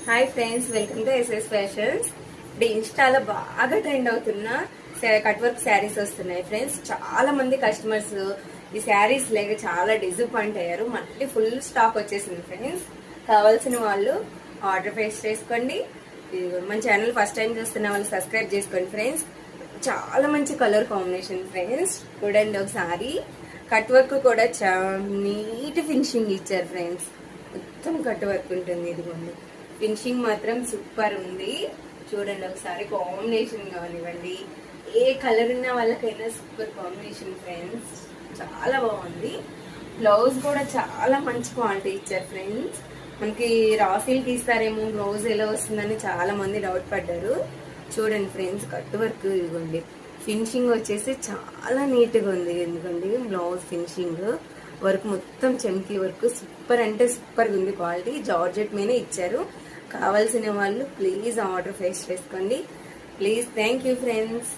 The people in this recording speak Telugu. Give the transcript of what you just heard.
Hi friends, welcome to SS fashions. ఇప్పుడు ఇన్స్టాలో బాగా ట్రెండ్ అవుతున్న కట్ వర్క్ శారీస్ వస్తున్నాయి ఫ్రెండ్స్. చాలా మంది కస్టమర్స్ ఈ శారీస్ లేక చాలా డిసప్పాయింట్ అయ్యారు. మళ్ళీ ఫుల్ స్టాక్ వచ్చేసింది ఫ్రెండ్స్. కావాల్సిన వాళ్ళు ఆర్డర్ ప్లేస్ చేసుకోండి. మన ఛానల్ ఫస్ట్ టైం చూస్తున్న వాళ్ళు సబ్స్క్రైబ్ చేసుకోండి ఫ్రెండ్స్. చాలా మంచి కలర్ కాంబినేషన్ ఫ్రెండ్స్. చూడండి ఒకసారి. కట్ వర్క్ కూడా చాలా నీట్ ఫినిషింగ్ ఇచ్చారు ఫ్రెండ్స్. మొత్తం కట్ వర్క్ ఉంటుంది. ఇదిగోండి, ఫినిషింగ్ మాత్రం సూపర్ ఉంది. చూడండి ఒకసారి. కాంబినేషన్ కానివ్వండి, ఏ కలర్ ఉన్న వాళ్ళకైనా సూపర్ కాంబినేషన్ ఫ్రెండ్స్. చాలా బాగుంది. బ్లౌజ్ కూడా చాలా మంచి క్వాలిటీ ఇచ్చారు ఫ్రెండ్స్. మనకి రాసిల్కి ఇస్తారేమో బ్లౌజ్ ఎలా వస్తుందని చాలా మంది డౌట్ పడ్డారు. చూడండి ఫ్రెండ్స్, కట్ వర్క్ ఇదిగోండి. ఫినిషింగ్ వచ్చేసి చాలా నీట్గా ఉంది. ఎందుకండి బ్లౌజ్ ఫినిషింగ్ వర్క్ మొత్తం చమ్కీ వర్క్ సూపర్ అంటే సూపర్గా ఉంది. క్వాలిటీ జార్జెట్ మీదే ఇచ్చారు. కావాల్సిన వాళ్ళు ప్లీజ్ ఆర్డర్ ప్లేస్ చేసుకోండి ప్లీజ్. Thank you friends.